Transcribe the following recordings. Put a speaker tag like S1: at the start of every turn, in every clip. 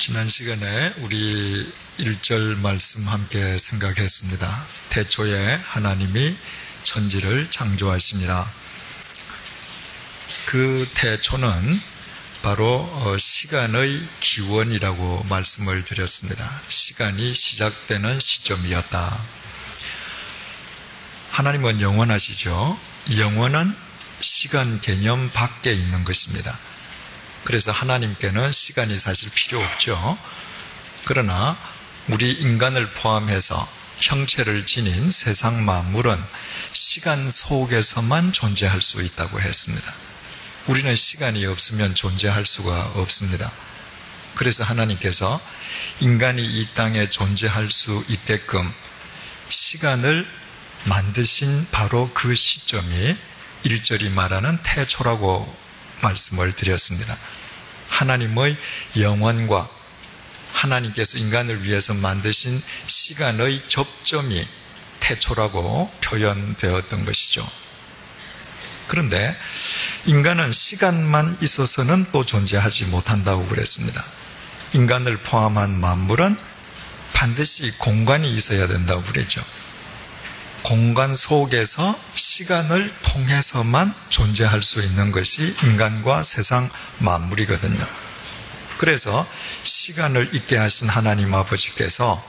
S1: 지난 시간에 우리 1절 말씀 함께 생각했습니다. 태초에 하나님이 천지를 창조하시니라. 그 태초는 바로 시간의 기원이라고 말씀을 드렸습니다. 시간이 시작되는 시점이었다. 하나님은 영원하시죠. 영원은 시간 개념 밖에 있는 것입니다. 그래서 하나님께는 시간이 사실 필요 없죠. 그러나 우리 인간을 포함해서 형체를 지닌 세상 만물은 시간 속에서만 존재할 수 있다고 했습니다. 우리는 시간이 없으면 존재할 수가 없습니다. 그래서 하나님께서 인간이 이 땅에 존재할 수 있게끔 시간을 만드신 바로 그 시점이 1절이 말하는 태초라고 말씀을 드렸습니다. 하나님의 영원과 하나님께서 인간을 위해서 만드신 시간의 접점이 태초라고 표현되었던 것이죠. 그런데 인간은 시간만 있어서는 또 존재하지 못한다고 그랬습니다. 인간을 포함한 만물은 반드시 공간이 있어야 된다고 그랬죠. 공간 속에서 시간을 통해서만 존재할 수 있는 것이 인간과 세상 만물이거든요. 그래서 시간을 있게 하신 하나님 아버지께서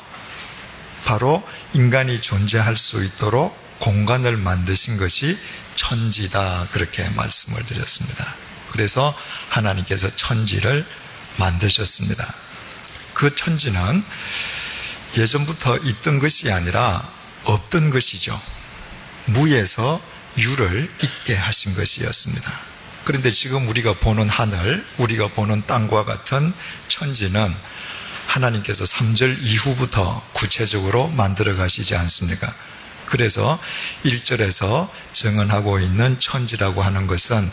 S1: 바로 인간이 존재할 수 있도록 공간을 만드신 것이 천지다, 그렇게 말씀을 드렸습니다. 그래서 하나님께서 천지를 만드셨습니다. 그 천지는 예전부터 있던 것이 아니라 없던 것이죠. 무에서 유를 있게 하신 것이었습니다. 그런데 지금 우리가 보는 하늘, 우리가 보는 땅과 같은 천지는 하나님께서 3절 이후부터 구체적으로 만들어 가시지 않습니까? 그래서 1절에서 증언하고 있는 천지라고 하는 것은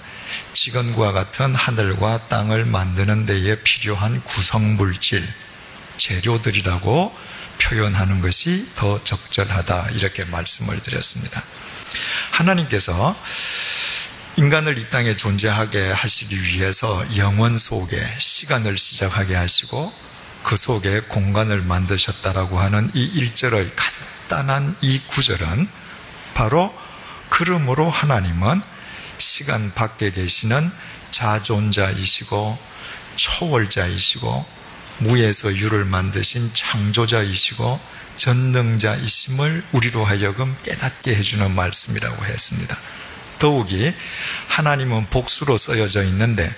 S1: 지금과 같은 하늘과 땅을 만드는 데에 필요한 구성물질, 재료들이라고 표현하는 것이 더 적절하다, 이렇게 말씀을 드렸습니다. 하나님께서 인간을 이 땅에 존재하게 하시기 위해서 영원 속에 시간을 시작하게 하시고 그 속에 공간을 만드셨다라고 하는 이 1절의 간단한 이 구절은 바로 그러므로 하나님은 시간 밖에 계시는 자존자이시고 초월자이시고 무에서 유를 만드신 창조자이시고 전능자이심을 우리로 하여금 깨닫게 해주는 말씀이라고 했습니다. 더욱이 하나님은 복수로 쓰여져 있는데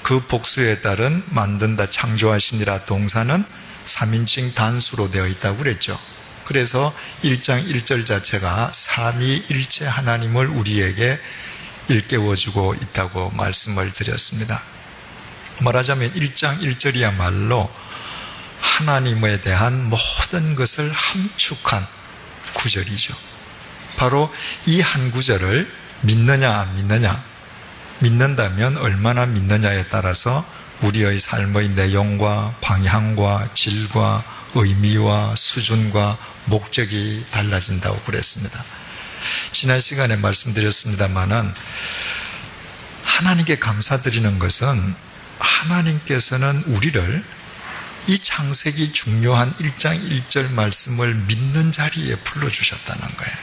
S1: 그 복수에 따른 만든다, 창조하시니라 동사는 3인칭 단수로 되어 있다고 그랬죠. 그래서 1장 1절 자체가 삼위일체 하나님을 우리에게 일깨워주고 있다고 말씀을 드렸습니다. 말하자면 1장 1절이야말로 하나님에 대한 모든 것을 함축한 구절이죠. 바로 이 한 구절을 믿느냐 안 믿느냐, 믿는다면 얼마나 믿느냐에 따라서 우리의 삶의 내용과 방향과 질과 의미와 수준과 목적이 달라진다고 그랬습니다. 지난 시간에 말씀드렸습니다마는 하나님께 감사드리는 것은 하나님께서는 우리를 이 창세기 중요한 1장 1절 말씀을 믿는 자리에 불러주셨다는 거예요.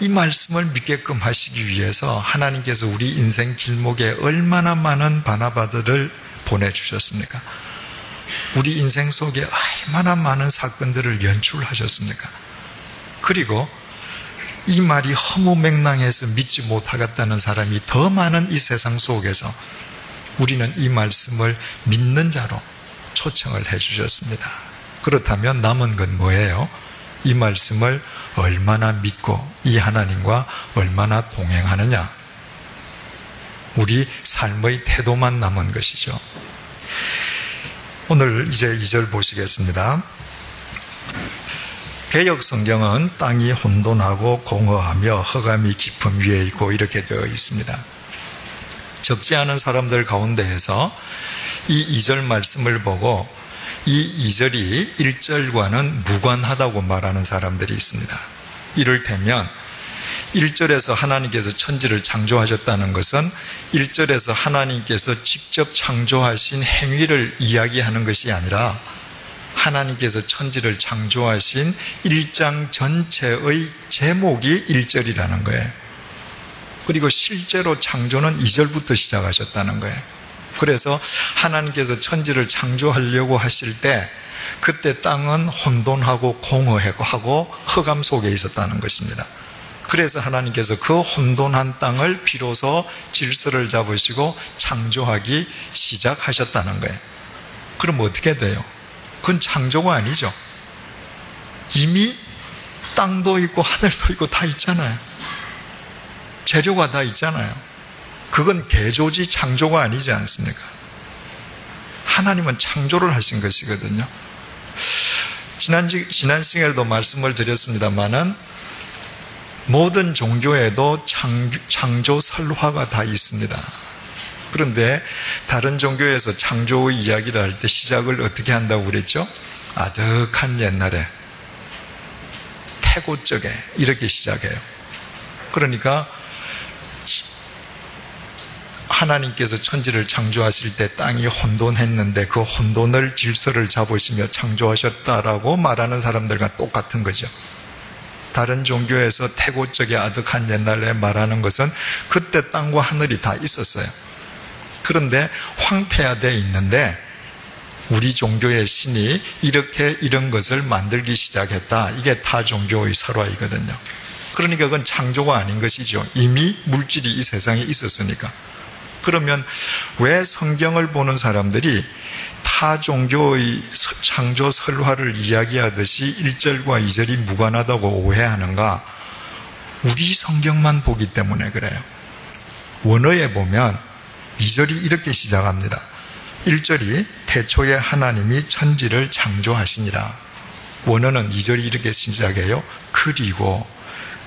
S1: 이 말씀을 믿게끔 하시기 위해서 하나님께서 우리 인생 길목에 얼마나 많은 바나바들을 보내주셨습니까? 우리 인생 속에 얼마나 많은 사건들을 연출하셨습니까? 그리고 이 말이 허무맹랑해서 믿지 못하겠다는 사람이 더 많은 이 세상 속에서 우리는 이 말씀을 믿는 자로 초청을 해주셨습니다. 그렇다면 남은 건 뭐예요? 이 말씀을 얼마나 믿고 이 하나님과 얼마나 동행하느냐, 우리 삶의 태도만 남은 것이죠. 오늘 이제 2절 보시겠습니다. 개역 성경은 땅이 혼돈하고 공허하며 흑암이 깊음 위에 있고 이렇게 되어 있습니다. 적지 않은 사람들 가운데에서 이 2절 말씀을 보고 이 2절이 1절과는 무관하다고 말하는 사람들이 있습니다. 이를테면 1절에서 하나님께서 천지를 창조하셨다는 것은 1절에서 하나님께서 직접 창조하신 행위를 이야기하는 것이 아니라 하나님께서 천지를 창조하신 1장 전체의 제목이 1절이라는 거예요. 그리고 실제로 창조는 2절부터 시작하셨다는 거예요. 그래서 하나님께서 천지를 창조하려고 하실 때 그때 땅은 혼돈하고 공허하고 흑암 속에 있었다는 것입니다. 그래서 하나님께서 그 혼돈한 땅을 비로소 질서를 잡으시고 창조하기 시작하셨다는 거예요. 그럼 어떻게 돼요? 그건 창조가 아니죠. 이미 땅도 있고 하늘도 있고 다 있잖아요. 재료가 다 있잖아요. 그건 개조지 창조가 아니지 않습니까? 하나님은 창조를 하신 것이거든요. 지난 시간에도 말씀을 드렸습니다마는 모든 종교에도 창조 설화가 다 있습니다. 그런데 다른 종교에서 창조의 이야기를 할 때 시작을 어떻게 한다고 그랬죠? 아득한 옛날에, 태고 쪽에 이렇게 시작해요. 그러니까 하나님께서 천지를 창조하실 때 땅이 혼돈했는데 그 혼돈을 질서를 잡으시며 창조하셨다라고 말하는 사람들과 똑같은 거죠. 다른 종교에서 태고 쪽에 아득한 옛날에 말하는 것은 그때 땅과 하늘이 다 있었어요. 그런데 황폐화되어 있는데 우리 종교의 신이 이렇게 이런 것을 만들기 시작했다. 이게 타 종교의 설화이거든요. 그러니까 그건 창조가 아닌 것이죠. 이미 물질이 이 세상에 있었으니까. 그러면 왜 성경을 보는 사람들이 타 종교의 창조 설화를 이야기하듯이 1절과 2절이 무관하다고 오해하는가? 우리 성경만 보기 때문에 그래요. 원어에 보면 2절이 이렇게 시작합니다. 1절이 태초에 하나님이 천지를 창조하시니라. 원어는 2절이 이렇게 시작해요. 그리고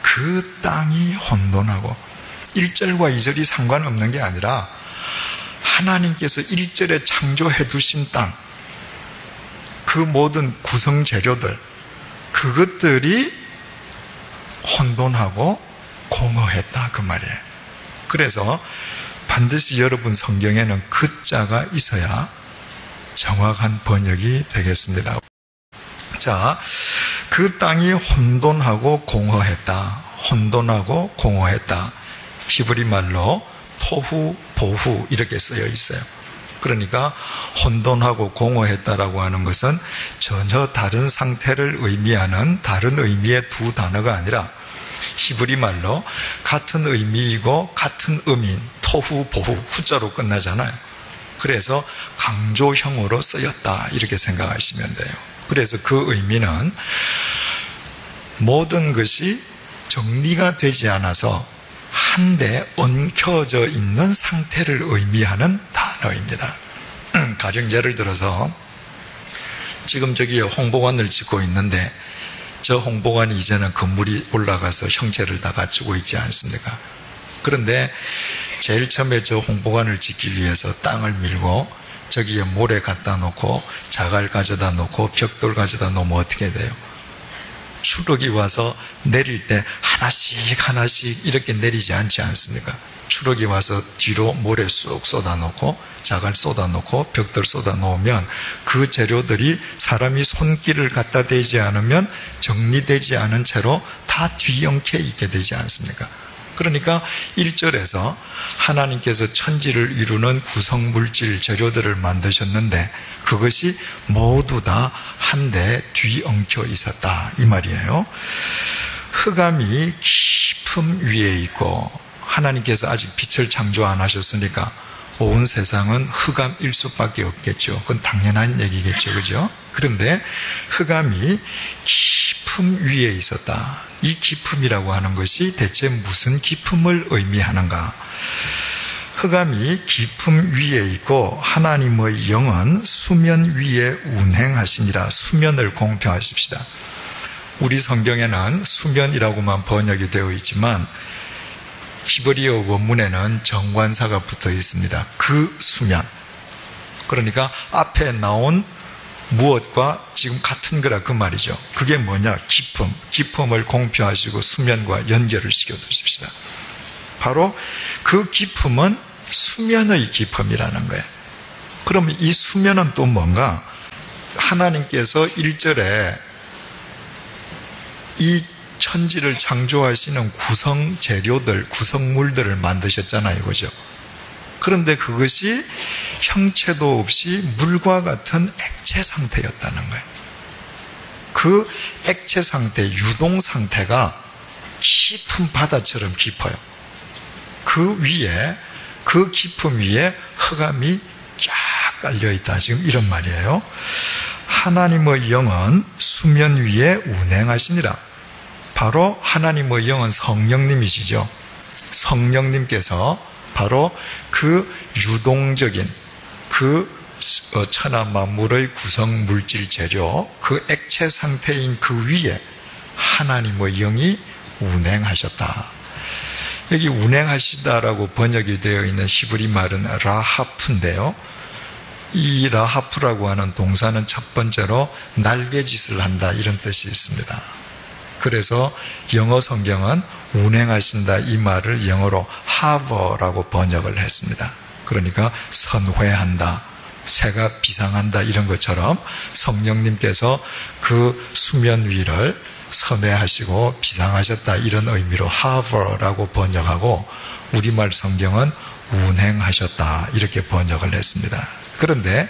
S1: 그 땅이 혼돈하고, 1절과 2절이 상관없는 게 아니라 하나님께서 1절에 창조해 두신 땅, 그 모든 구성 재료들, 그것들이 혼돈하고 공허했다 그 말이에요. 그래서 반드시 여러분 성경에는 그 자가 있어야 정확한 번역이 되겠습니다. 자, 그 땅이 혼돈하고 공허했다. 혼돈하고 공허했다. 히브리 말로 토후, 보후 이렇게 쓰여 있어요. 그러니까 혼돈하고 공허했다라고 하는 것은 전혀 다른 상태를 의미하는 다른 의미의 두 단어가 아니라 히브리 말로 같은 의미이고 같은 의미인 토후, 보후, 후자로 끝나잖아요. 그래서 강조형으로 쓰였다 이렇게 생각하시면 돼요. 그래서 그 의미는 모든 것이 정리가 되지 않아서 한데 엉켜져 있는 상태를 의미하는 단어입니다. 가령 예를 들어서 지금 저기 홍보관을 짓고 있는데 저 홍보관이 이제는 건물이 올라가서 형체를 다 갖추고 있지 않습니까? 그런데 제일 처음에 저 홍보관을 짓기 위해서 땅을 밀고 저기에 모래 갖다 놓고 자갈 가져다 놓고 벽돌 가져다 놓으면 어떻게 돼요? 추럭이 와서 내릴 때 하나씩 이렇게 내리지 않지 않습니까? 추럭이 와서 뒤로 모래 쑥 쏟아놓고 자갈 쏟아놓고 벽돌 쏟아놓으면 그 재료들이 사람이 손길을 갖다 대지 않으면 정리되지 않은 채로 다 뒤엉켜 있게 되지 않습니까? 그러니까 1절에서 하나님께서 천지를 이루는 구성물질 재료들을 만드셨는데 그것이 모두 다 한데 뒤엉켜 있었다 이 말이에요. 흑암이 깊음 위에 있고, 하나님께서 아직 빛을 창조 안 하셨으니까 온 세상은 흑암일 수밖에 없겠죠. 그건 당연한 얘기겠죠, 그죠? 그런데 흑암이 깊음 위에 있었다. 이 깊음이라고 하는 것이 대체 무슨 깊음을 의미하는가? 흑암이 깊음 위에 있고 하나님의 영은 수면 위에 운행하시니라. 수면을 공표하십시다. 우리 성경에는 수면이라고만 번역이 되어 있지만 히브리어 원문에는 정관사가 붙어 있습니다. 그 수면. 그러니까 앞에 나온 무엇과 지금 같은 거라 그 말이죠. 그게 뭐냐? 기품. 기품을 공표하시고 수면과 연결을 시켜 두십시다. 바로 그 기품은 수면의 기품이라는 거예요. 그럼 이 수면은 또 뭔가? 하나님께서 1절에 이 천지를 창조하시는 구성 재료들, 구성물들을 만드셨잖아요. 그죠? 그런데 그것이 형체도 없이 물과 같은 액체 상태였다는 거예요. 그 액체 상태, 유동 상태가 깊은 바다처럼 깊어요. 그 위에, 그 깊음 위에 흑암이 쫙 깔려있다. 지금 이런 말이에요. 하나님의 영은 수면 위에 운행하시니라. 바로 하나님의 영은 성령님이시죠. 성령님께서 바로 그 유동적인 그 천하 만물의 구성 물질 재료, 그 액체 상태인 그 위에 하나님의 영이 운행하셨다. 여기 운행하시다라고 번역이 되어 있는 히브리 말은 라하프인데요. 이 라하프라고 하는 동사는 첫 번째로 날개짓을 한다 이런 뜻이 있습니다. 그래서 영어 성경은 운행하신다 이 말을 영어로 하버라고 번역을 했습니다. 그러니까 선회한다, 새가 비상한다 이런 것처럼 성령님께서 그 수면 위를 선회하시고 비상하셨다 이런 의미로 하버라고 번역하고 우리말 성경은 운행하셨다 이렇게 번역을 했습니다. 그런데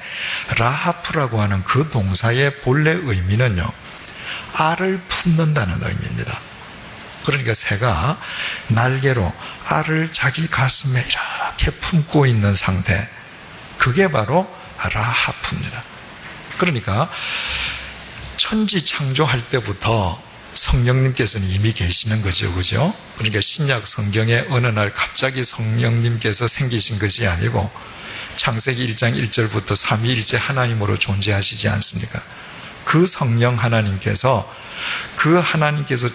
S1: 라하프라고 하는 그 동사의 본래 의미는요, 알을 품는다는 의미입니다. 그러니까 새가 날개로 알을 자기 가슴에 이렇게 품고 있는 상태, 그게 바로 라하프입니다. 그러니까 천지 창조할 때부터 성령님께서는 이미 계시는 거죠. 그죠? 그러니까 신약 성경에 어느 날 갑자기 성령님께서 생기신 것이 아니고 창세기 1장 1절부터 삼위일체 하나님으로 존재하시지 않습니까? 그 성령 하나님께서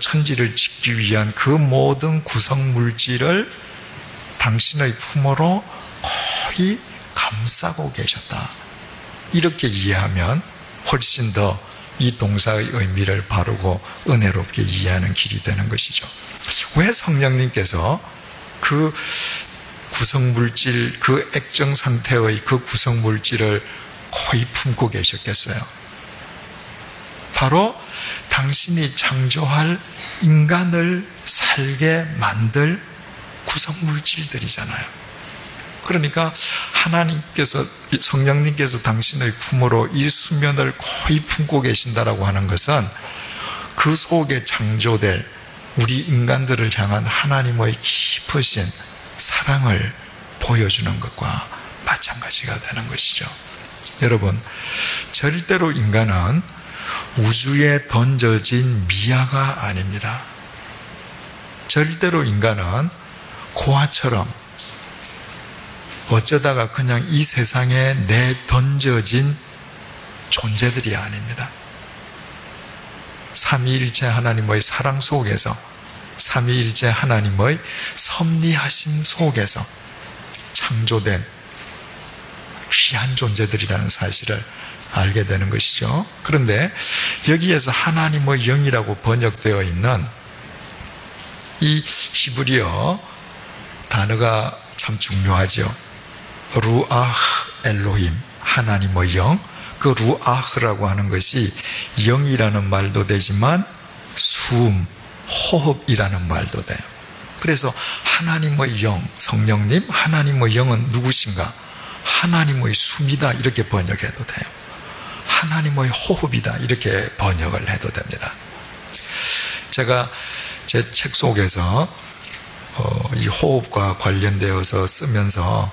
S1: 천지를 짓기 위한 그 모든 구성 물질을 당신의 품으로 거의 감싸고 계셨다. 이렇게 이해하면 훨씬 더 이 동사의 의미를 바르고 은혜롭게 이해하는 길이 되는 것이죠. 왜 성령님께서 그 구성물질, 그 액정 상태의 그 구성물질을 거의 품고 계셨겠어요? 바로 당신이 창조할 인간을 살게 만들 구성물질들이잖아요. 그러니까 하나님께서, 성령님께서 당신의 품으로 이 수면을 거의 품고 계신다라고 하는 것은 그 속에 창조될 우리 인간들을 향한 하나님의 깊으신 사랑을 보여주는 것과 마찬가지가 되는 것이죠. 여러분, 절대로 인간은 우주에 던져진 미아가 아닙니다. 절대로 인간은 고아처럼 어쩌다가 그냥 이 세상에 내던져진 존재들이 아닙니다. 삼위일체 하나님의 사랑 속에서, 삼위일체 하나님의 섭리하심 속에서 창조된 귀한 존재들이라는 사실을 알게 되는 것이죠. 그런데 여기에서 하나님의 영이라고 번역되어 있는 이 히브리어 단어가 참 중요하죠. 루아흐 엘로힘, 하나님의 영. 그 루아흐라고 하는 것이 영이라는 말도 되지만 숨, 호흡이라는 말도 돼요. 그래서 하나님의 영, 성령님, 하나님의 영은 누구신가? 하나님의 숨이다 이렇게 번역해도 돼요. 하나님의 호흡이다 이렇게 번역을 해도 됩니다. 제가 제 책 속에서 이 호흡과 관련되어서 쓰면서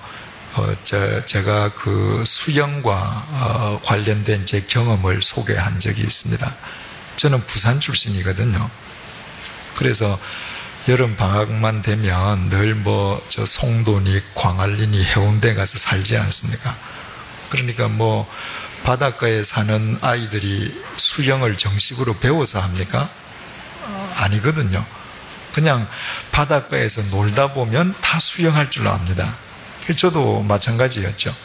S1: 제가 그 수영과 관련된 제 경험을 소개한 적이 있습니다. 저는 부산 출신이거든요. 그래서 여름 방학만 되면 늘 저 송도니 광안리니 해운대 가서 살지 않습니까? 그러니까 바닷가에 사는 아이들이 수영을 정식으로 배워서 합니까? 아니거든요. 그냥 바닷가에서 놀다 보면 다 수영할 줄 압니다. 저도 마찬가지였죠.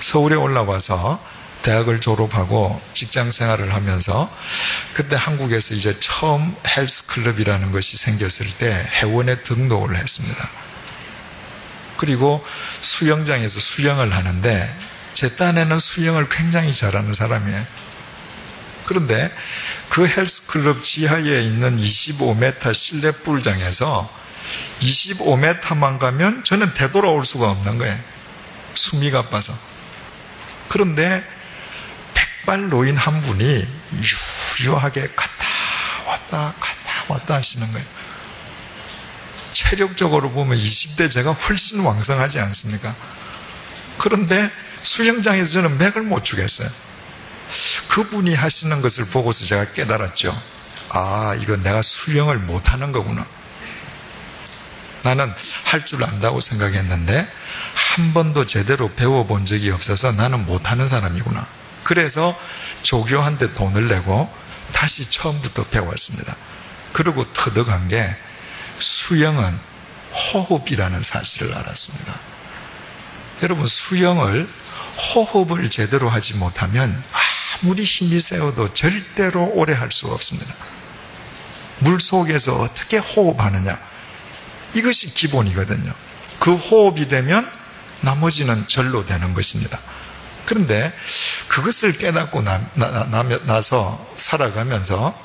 S1: 서울에 올라와서 대학을 졸업하고 직장 생활을 하면서 그때 한국에서 이제 처음 헬스클럽이라는 것이 생겼을 때 회원에 등록을 했습니다. 그리고 수영장에서 수영을 하는데 제 딴에는 수영을 굉장히 잘하는 사람이에요. 그런데 그 헬스클럽 지하에 있는 25m 실내 풀장에서 25m만 가면 저는 되돌아올 수가 없는 거예요. 숨이 가빠서. 그런데 백발 노인 한 분이 유유하게 갔다 왔다 하시는 거예요. 체력적으로 보면 20대 제가 훨씬 왕성하지 않습니까? 그런데 수영장에서 저는 맥을 못 추겠어요. 그분이 하시는 것을 보고서 제가 깨달았죠. 아, 이거 내가 수영을 못하는 거구나. 나는 할 줄 안다고 생각했는데 한 번도 제대로 배워본 적이 없어서 나는 못하는 사람이구나. 그래서 조교한테 돈을 내고 다시 처음부터 배웠습니다. 그리고 터득한 게 수영은 호흡이라는 사실을 알았습니다. 여러분, 수영을 호흡을 제대로 하지 못하면 아무리 힘이 세어도 절대로 오래 할 수가 없습니다. 물속에서 어떻게 호흡하느냐, 이것이 기본이거든요. 그 호흡이 되면 나머지는 절로 되는 것입니다. 그런데 그것을 깨닫고 나서 살아가면서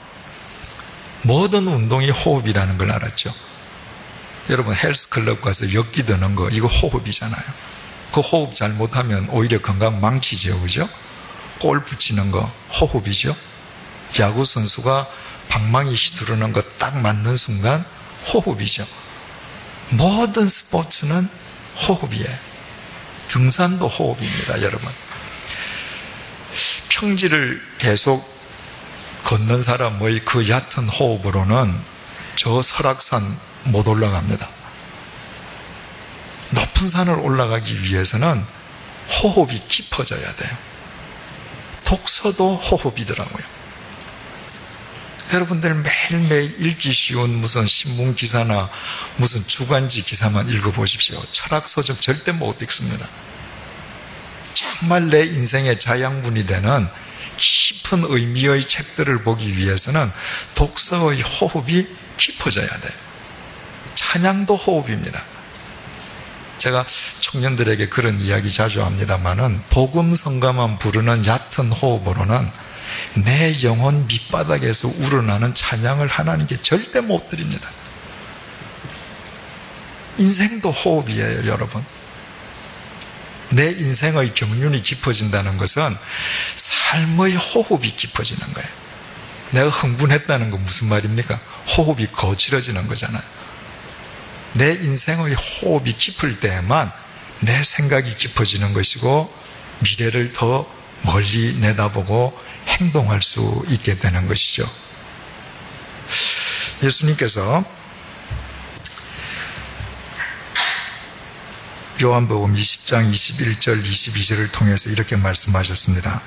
S1: 모든 운동이 호흡이라는 걸 알았죠. 여러분, 헬스클럽 가서 역기 드는 거, 이거 호흡이잖아요. 그 호흡 잘못하면 오히려 건강 망치죠, 그죠? 골프 치는 거 호흡이죠. 야구 선수가 방망이 휘두르는 거 딱 맞는 순간 호흡이죠. 모든 스포츠는 호흡이에요. 등산도 호흡입니다, 여러분. 평지를 계속 걷는 사람의 그 얕은 호흡으로는 저 설악산 못 올라갑니다. 높은 산을 올라가기 위해서는 호흡이 깊어져야 돼요. 독서도 호흡이더라고요. 여러분들 매일매일 읽기 쉬운 무슨 신문 기사나 무슨 주간지 기사만 읽어보십시오. 철학 서적 절대 못 읽습니다. 정말 내 인생의 자양분이 되는 깊은 의미의 책들을 보기 위해서는 독서의 호흡이 깊어져야 돼요. 찬양도 호흡입니다. 제가 청년들에게 그런 이야기 자주 합니다만은 복음 성가만 부르는 얕은 호흡으로는 내 영혼 밑바닥에서 우러나는 찬양을 하나님께 절대 못 드립니다. 인생도 호흡이에요, 여러분. 내 인생의 경륜이 깊어진다는 것은 삶의 호흡이 깊어지는 거예요. 내가 흥분했다는 건 무슨 말입니까? 호흡이 거칠어지는 거잖아요. 내 인생의 호흡이 깊을 때에만 내 생각이 깊어지는 것이고 미래를 더 멀리 내다보고 행동할 수 있게 되는 것이죠. 예수님께서 요한복음 20장 21절 22절을 통해서 이렇게 말씀하셨습니다.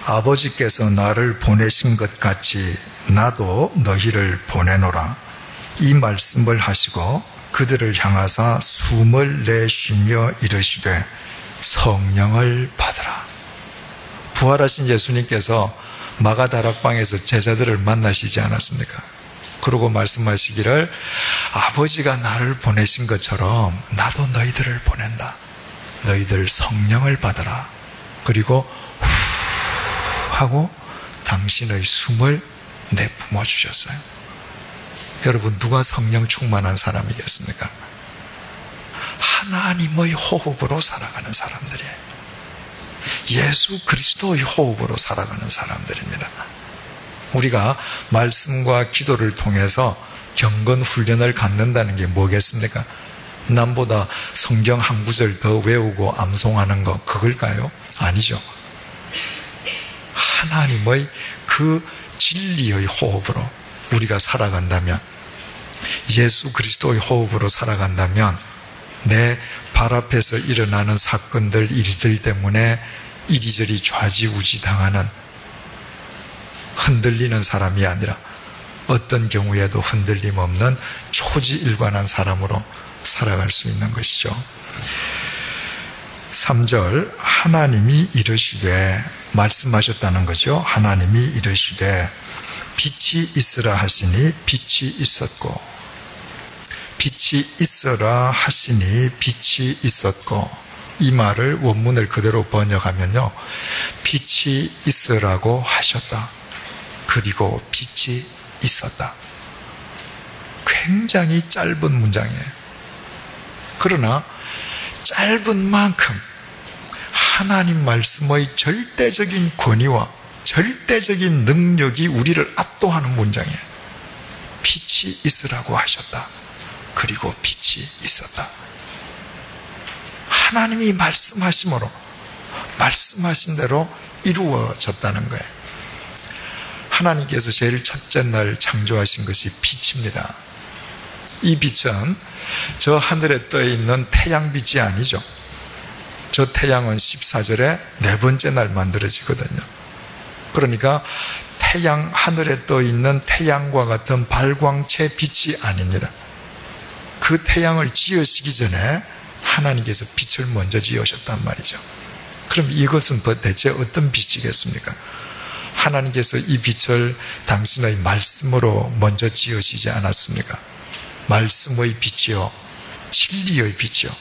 S1: 아버지께서 나를 보내신 것 같이 나도 너희를 보내노라. 이 말씀을 하시고 그들을 향하사 숨을 내쉬며 이르시되 성령을 받으라. 부활하신 예수님께서 마가다락방에서 제자들을 만나시지 않았습니까? 그러고 말씀하시기를 아버지가 나를 보내신 것처럼 나도 너희들을 보낸다. 너희들 성령을 받으라. 그리고 후 하고 당신의 숨을 내뿜어 주셨어요. 여러분, 누가 성령 충만한 사람이겠습니까? 하나님의 호흡으로 살아가는 사람들이에요. 예수 그리스도의 호흡으로 살아가는 사람들입니다. 우리가 말씀과 기도를 통해서 경건 훈련을 갖는다는 게 뭐겠습니까? 남보다 성경 한 구절 더 외우고 암송하는 거 그걸까요? 아니죠. 하나님의 그 진리의 호흡으로 우리가 살아간다면, 예수 그리스도의 호흡으로 살아간다면 내 발 앞에서 일어나는 사건들, 일들 때문에 이리저리 좌지우지 당하는, 흔들리는 사람이 아니라 어떤 경우에도 흔들림 없는 초지일관한 사람으로 살아갈 수 있는 것이죠. 3절 하나님이 이르시되 말씀하셨다는 거죠. 하나님이 이르시되 빛이 있으라 하시니 빛이 있었고 빛이 있어라 하시니 빛이 있었고 이 말을 원문을 그대로 번역하면요. 빛이 있으라고 하셨다. 그리고 빛이 있었다. 굉장히 짧은 문장이에요. 그러나 짧은 만큼 하나님 말씀의 절대적인 권위와 절대적인 능력이 우리를 압도하는 문장이에요. 빛이 있으라고 하셨다. 그리고 빛이 있었다. 하나님이 말씀하심으로 말씀하신 대로 이루어졌다는 거예요. 하나님께서 제일 첫째 날 창조하신 것이 빛입니다. 이 빛은 저 하늘에 떠 있는 태양빛이 아니죠. 저 태양은 14절에 네 번째 날 만들어지거든요. 그러니까 태양, 하늘에 떠 있는 태양과 같은 발광체 빛이 아닙니다. 그 태양을 지으시기 전에 하나님께서 빛을 먼저 지으셨단 말이죠. 그럼 이것은 대체 어떤 빛이겠습니까? 하나님께서 이 빛을 당신의 말씀으로 먼저 지으시지 않았습니까? 말씀의 빛이요, 진리의 빛이요,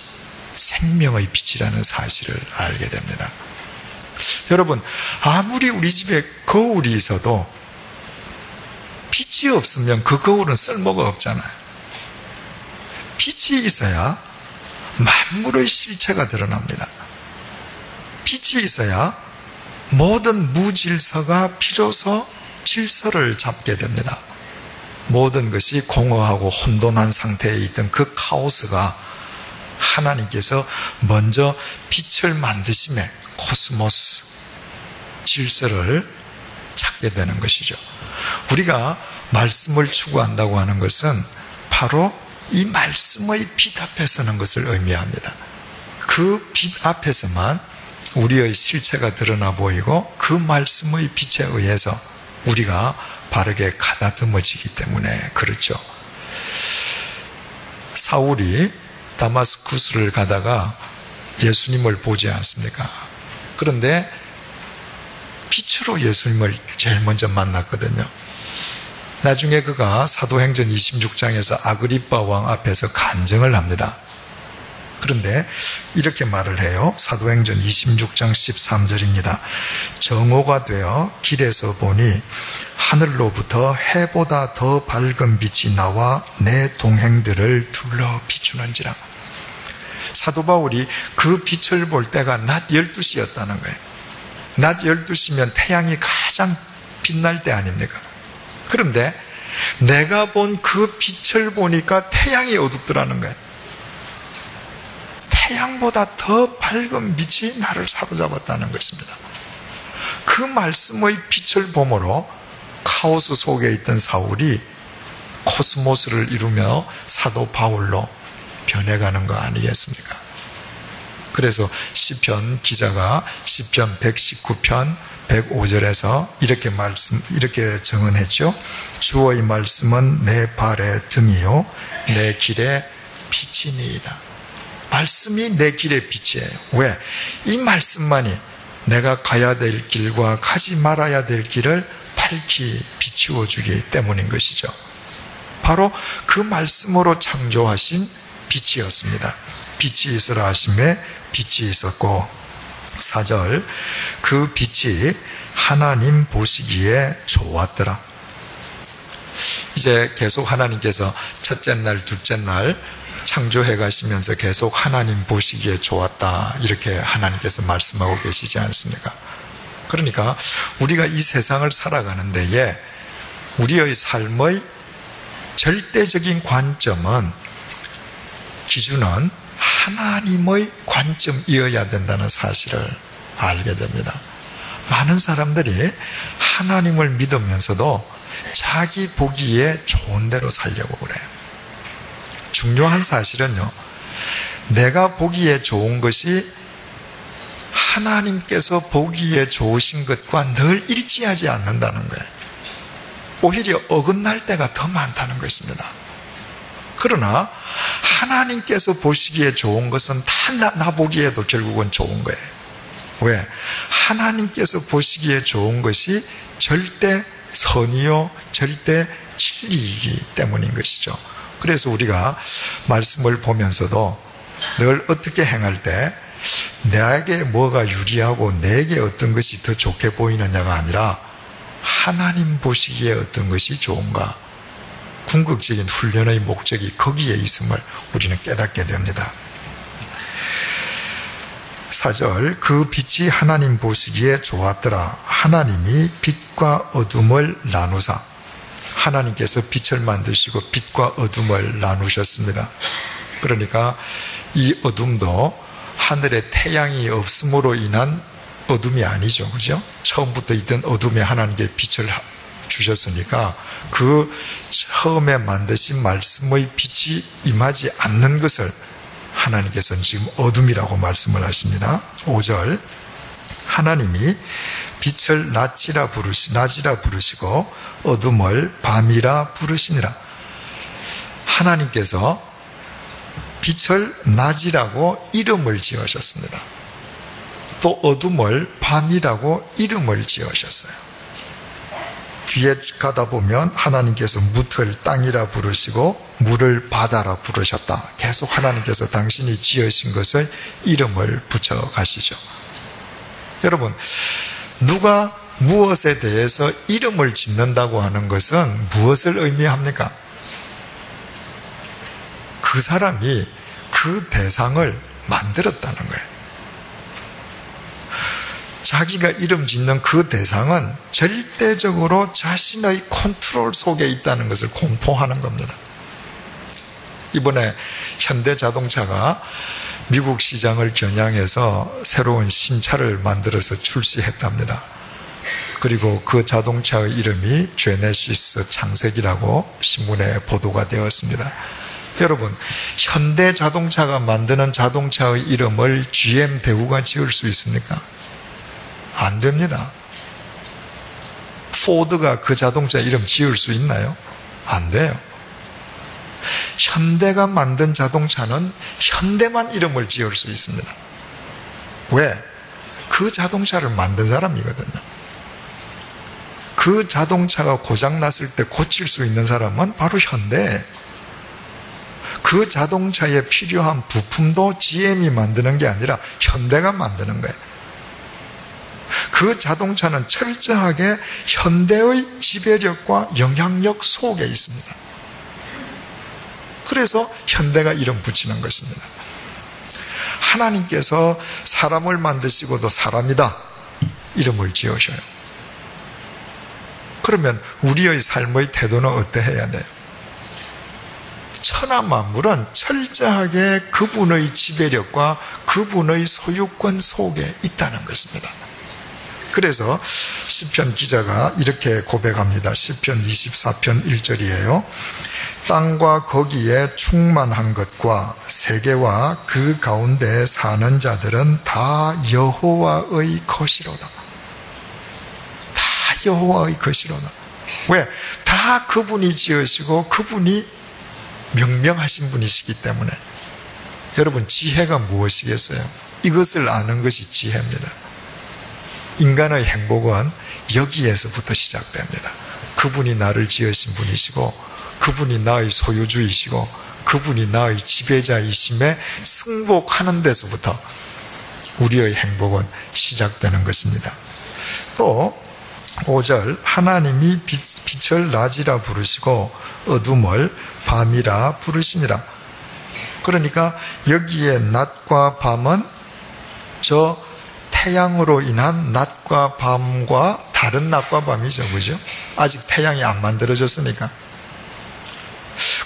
S1: 생명의 빛이라는 사실을 알게 됩니다. 여러분, 아무리 우리 집에 거울이 있어도 빛이 없으면 그 거울은 쓸모가 없잖아요. 빛이 있어야 만물의 실체가 드러납니다. 빛이 있어야 모든 무질서가 비로소 질서를 잡게 됩니다. 모든 것이 공허하고 혼돈한 상태에 있던 그 카오스가 하나님께서 먼저 빛을 만드심에 코스모스, 질서를 찾게 되는 것이죠. 우리가 말씀을 추구한다고 하는 것은 바로 이 말씀의 빛 앞에 서는 것을 의미합니다. 그 빛 앞에서만 우리의 실체가 드러나 보이고 그 말씀의 빛에 의해서 우리가 바르게 가다듬어지기 때문에 그렇죠. 사울이 다마스쿠스를 가다가 예수님을 보지 않습니까? 그런데 빛으로 예수님을 제일 먼저 만났거든요. 나중에 그가 사도행전 26장에서 아그리빠 왕 앞에서 간증을 합니다. 그런데 이렇게 말을 해요. 사도행전 26장 13절입니다. 정오가 되어 길에서 보니 하늘로부터 해보다 더 밝은 빛이 나와 내 동행들을 둘러 비추는지라. 사도 바울이 그 빛을 볼 때가 낮 12시였다는 거예요. 낮 12시면 태양이 가장 빛날 때 아닙니까? 그런데 내가 본 그 빛을 보니까 태양이 어둡더라는 거예요. 태양보다 더 밝은 빛이 나를 사로잡았다는 것입니다. 그 말씀의 빛을 보므로 카오스 속에 있던 사울이 코스모스를 이루며 사도 바울로 변해가는 거 아니겠습니까? 그래서 시편 기자가 시편 119편 105절에서 이렇게 증언했죠. 주의 말씀은 내 발의 등이요 내 길의 빛이니이다. 말씀이 내 길의 빛이에요. 왜? 이 말씀만이 내가 가야 될 길과 가지 말아야 될 길을 밝히 비추어 주기 때문인 것이죠. 바로 그 말씀으로 창조하신 빛이었습니다. 빛이 있으라 하심에 빛이 있었고 4절 그 빛이 하나님 보시기에 좋았더라. 이제 계속 하나님께서 첫째 날, 둘째 날 창조해 가시면서 계속 하나님 보시기에 좋았다 이렇게 하나님께서 말씀하고 계시지 않습니까? 그러니까 우리가 이 세상을 살아가는 데에 우리의 삶의 절대적인 관점은 기준은 하나님의 관점이어야 된다는 사실을 알게 됩니다. 많은 사람들이 하나님을 믿으면서도 자기 보기에 좋은 대로 살려고 그래요. 중요한 사실은요, 내가 보기에 좋은 것이 하나님께서 보기에 좋으신 것과 늘 일치하지 않는다는 거예요. 오히려 어긋날 때가 더 많다는 것입니다. 그러나 하나님께서 보시기에 좋은 것은 다 나 보기에도 결국은 좋은 거예요. 왜? 하나님께서 보시기에 좋은 것이 절대 선이요 절대 진리이기 때문인 것이죠. 그래서 우리가 말씀을 보면서도 늘 어떻게 행할 때 내게 뭐가 유리하고 내게 어떤 것이 더 좋게 보이느냐가 아니라 하나님 보시기에 어떤 것이 좋은가, 궁극적인 훈련의 목적이 거기에 있음을 우리는 깨닫게 됩니다. 4절, 그 빛이 하나님 보시기에 좋았더라. 하나님이 빛과 어둠을 나누사. 하나님께서 빛을 만드시고 빛과 어둠을 나누셨습니다. 그러니까 이 어둠도 하늘에 태양이 없음으로 인한 어둠이 아니죠. 그죠? 처음부터 있던 어둠에 하나님께 빛을 주셨으니까 그 처음에 만드신 말씀의 빛이 임하지 않는 것을 하나님께서는 지금 어둠이라고 말씀을 하십니다. 5절, 하나님이 빛을 낮이라 부르시고 어둠을 밤이라 부르시니라. 하나님께서 빛을 낮이라고 이름을 지으셨습니다. 또 어둠을 밤이라고 이름을 지으셨어요. 뒤에 가다 보면 하나님께서 묻을 땅이라 부르시고 물을 바다라 부르셨다. 계속 하나님께서 당신이 지으신 것을 이름을 붙여 가시죠. 여러분, 누가 무엇에 대해서 이름을 짓는다고 하는 것은 무엇을 의미합니까? 그 사람이 그 대상을 만들었다는 거예요. 자기가 이름 짓는 그 대상은 절대적으로 자신의 컨트롤 속에 있다는 것을 공포하는 겁니다. 이번에 현대자동차가 미국 시장을 겨냥해서 새로운 신차를 만들어서 출시했답니다. 그리고 그 자동차의 이름이 제네시스 창세기라고 신문에 보도가 되었습니다. 여러분, 현대자동차가 만드는 자동차의 이름을 GM 대우가 지을 수 있습니까? 안 됩니다. 포드가 그 자동차 이름 지을 수 있나요? 안 돼요. 현대가 만든 자동차는 현대만 이름을 지을 수 있습니다. 왜? 그 자동차를 만든 사람이거든요. 그 자동차가 고장났을 때 고칠 수 있는 사람은 바로 현대예요. 그 자동차에 필요한 부품도 GM이 만드는 게 아니라 현대가 만드는 거예요. 그 자동차는 철저하게 현대의 지배력과 영향력 속에 있습니다. 그래서 현대가 이름 붙이는 것입니다. 하나님께서 사람을 만드시고도 사람이다 이름을 지으셔요. 그러면 우리의 삶의 태도는 어떠해야 돼요? 천하 만물은 철저하게 그분의 지배력과 그분의 소유권 속에 있다는 것입니다. 그래서 시편 기자가 이렇게 고백합니다. 시편 24편 1절이에요. 땅과 거기에 충만한 것과 세계와 그 가운데 사는 자들은 다 여호와의 것이로다. 다 여호와의 것이로다. 왜? 다 그분이 지으시고 그분이 명명하신 분이시기 때문에. 여러분, 지혜가 무엇이겠어요? 이것을 아는 것이 지혜입니다. 인간의 행복은 여기에서부터 시작됩니다. 그분이 나를 지으신 분이시고 그분이 나의 소유주이시고 그분이 나의 지배자이심에 승복하는 데서부터 우리의 행복은 시작되는 것입니다. 또 5절, 하나님이 빛을 낮이라 부르시고 어둠을 밤이라 부르시니라. 그러니까 여기에 낮과 밤은 저 태양으로 인한 낮과 밤과 다른 낮과 밤이죠. 그죠? 아직 태양이 안 만들어졌으니까.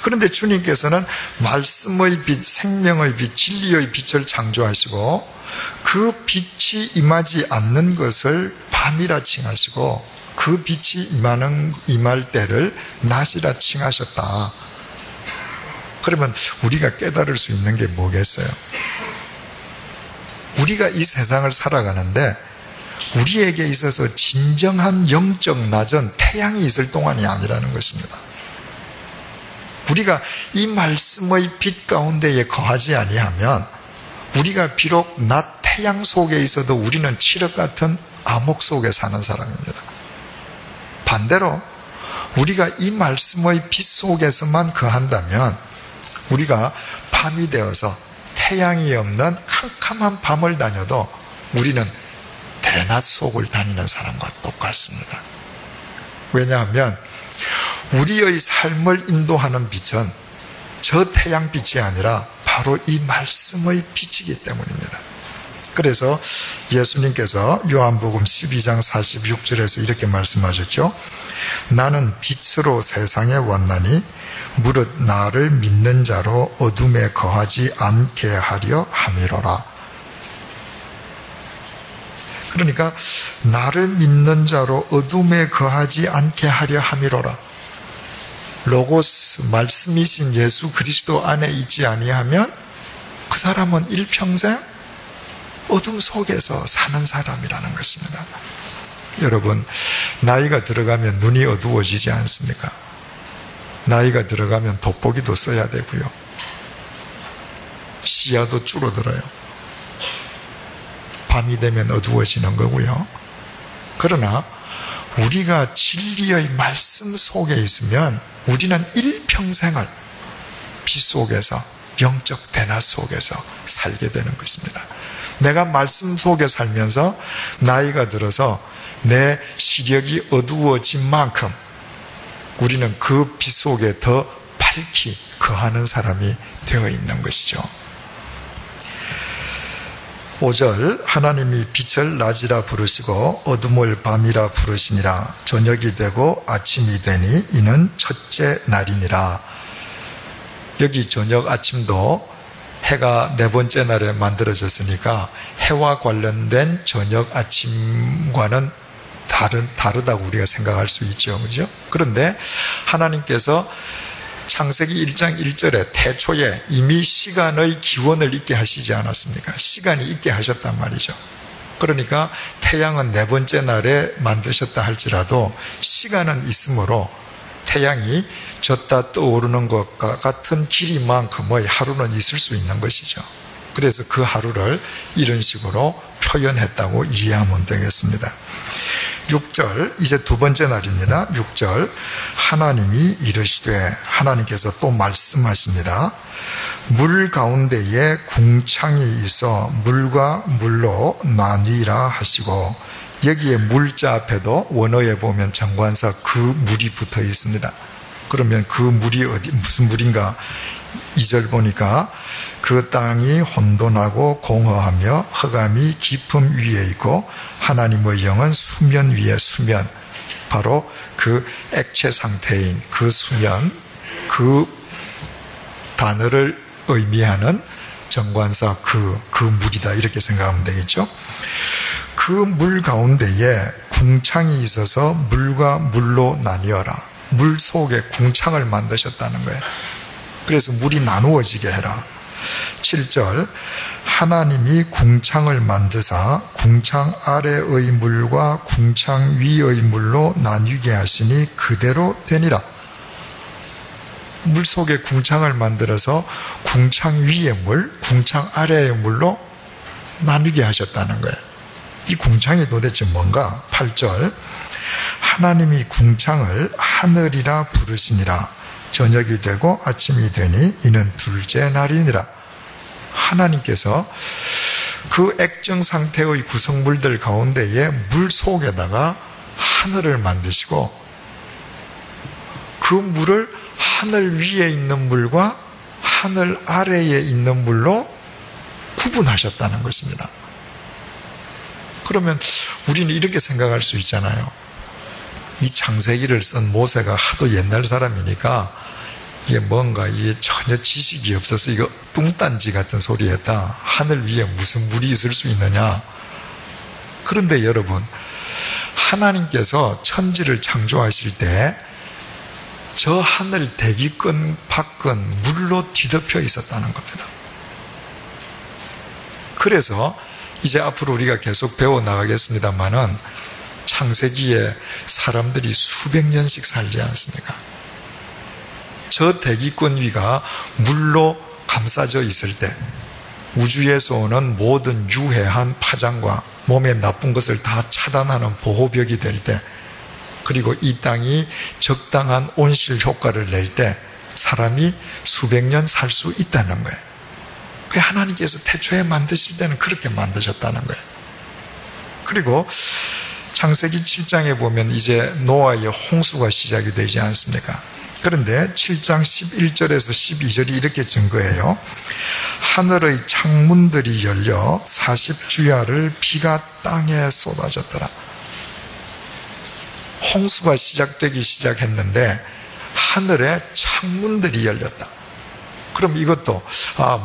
S1: 그런데 주님께서는 말씀의 빛, 생명의 빛, 진리의 빛을 창조하시고 그 빛이 임하지 않는 것을 밤이라 칭하시고 그 빛이 임할 때를 낮이라 칭하셨다. 그러면 우리가 깨달을 수 있는 게 뭐겠어요? 우리가 이 세상을 살아가는데 우리에게 있어서 진정한 영적 낮은 태양이 있을 동안이 아니라는 것입니다. 우리가 이 말씀의 빛 가운데에 거하지 아니하면 우리가 비록 낮 태양 속에 있어도 우리는 칠흑 같은 암흑 속에 사는 사람입니다. 반대로 우리가 이 말씀의 빛 속에서만 거한다면 우리가 밤이 되어서 태양이 없는 캄캄한 밤을 다녀도 우리는 대낮 속을 다니는 사람과 똑같습니다. 왜냐하면 우리의 삶을 인도하는 빛은 저 태양빛이 아니라 바로 이 말씀의 빛이기 때문입니다. 그래서 예수님께서 요한복음 12장 46절에서 이렇게 말씀하셨죠. 나는 빛으로 세상에 왔나니 무릇 나를 믿는 자로 어둠에 거하지 않게 하려 함이로라. 그러니까 나를 믿는 자로 어둠에 거하지 않게 하려 함이로라. 로고스 말씀이신 예수 그리스도 안에 있지 아니하면 그 사람은 일평생 어둠 속에서 사는 사람이라는 것입니다. 여러분, 나이가 들어가면 눈이 어두워지지 않습니까? 나이가 들어가면 돋보기도 써야 되고요. 시야도 줄어들어요. 밤이 되면 어두워지는 거고요. 그러나 우리가 진리의 말씀 속에 있으면 우리는 일평생을 빛 속에서 영적 대낮 속에서 살게 되는 것입니다. 내가 말씀 속에 살면서 나이가 들어서 내 시력이 어두워진 만큼 우리는 그 빛 속에 더 밝히 거하는 사람이 되어 있는 것이죠. 5절 하나님이 빛을 낮이라 부르시고 어둠을 밤이라 부르시니라. 저녁이 되고 아침이 되니 이는 첫째 날이니라. 여기 저녁 아침도 해가 네 번째 날에 만들어졌으니까 해와 관련된 저녁 아침과는 다르다고 우리가 생각할 수 있죠. 그죠? 그런데 하나님께서 창세기 1장 1절에 태초에 이미 시간의 기원을 있게 하시지 않았습니까? 시간이 있게 하셨단 말이죠. 그러니까 태양은 네 번째 날에 만드셨다 할지라도 시간은 있으므로 태양이 졌다 떠오르는 것과 같은 길이만큼의 하루는 있을 수 있는 것이죠. 그래서 그 하루를 이런 식으로 표현했다고 이해하면 되겠습니다. 6절, 이제 두 번째 날입니다. 6절, 하나님이 이르시되, 하나님께서 또 말씀하십니다. 물 가운데에 궁창이 있어 물과 물로 나뉘라 하시고, 여기에 물자 앞에도 원어에 보면 정관사 그 물이 붙어 있습니다. 그러면 그 물이 무슨 물인가? 2절 보니까 그 땅이 혼돈하고 공허하며 흑암이 깊음 위에 있고 하나님의 영은 수면 위에 수면, 바로 그 액체 상태인 그 수면, 그 단어를 의미하는 정관사 그 물이다, 이렇게 생각하면 되겠죠. 그 물 가운데에 궁창이 있어서 물과 물로 나뉘어라. 물 속에 궁창을 만드셨다는 거예요. 그래서 물이 나누어지게 해라. 7절, 하나님이 궁창을 만드사 궁창 아래의 물과 궁창 위의 물로 나뉘게 하시니 그대로 되니라. 물 속에 궁창을 만들어서 궁창 위의 물, 궁창 아래의 물로 나뉘게 하셨다는 거예요. 이 궁창이 도대체 뭔가? 8절, 하나님이 궁창을 하늘이라 부르시니라. 저녁이 되고 아침이 되니 이는 둘째 날이니라. 하나님께서 그 액정 상태의 구성물들 가운데에 물 속에다가 하늘을 만드시고 그 물을 하늘 위에 있는 물과 하늘 아래에 있는 물로 구분하셨다는 것입니다. 그러면 우리는 이렇게 생각할 수 있잖아요. 이 창세기를 쓴 모세가 하도 옛날 사람이니까 이게 뭔가 이게 전혀 지식이 없어서 이거 뚱딴지 같은 소리 했다. 하늘 위에 무슨 물이 있을 수 있느냐. 그런데 여러분, 하나님께서 천지를 창조하실 때 저 하늘 대기권 밖은 물로 뒤덮여 있었다는 겁니다. 그래서 이제 앞으로 우리가 계속 배워나가겠습니다만은 창세기에 사람들이 수백 년씩 살지 않습니까? 저 대기권 위가 물로 감싸져 있을 때 우주에서 오는 모든 유해한 파장과 몸에 나쁜 것을 다 차단하는 보호벽이 될 때, 그리고 이 땅이 적당한 온실 효과를 낼 때 사람이 수백 년 살 수 있다는 거예요. 그 하나님께서 태초에 만드실 때는 그렇게 만드셨다는 거예요. 그리고 창세기 7장에 보면 이제 노아의 홍수가 시작이 되지 않습니까? 그런데 7장 11절에서 12절이 이렇게 증거해요. 하늘의 창문들이 열려 40주야를 비가 땅에 쏟아졌더라. 홍수가 시작되기 시작했는데 하늘에 창문들이 열렸다. 그럼 이것도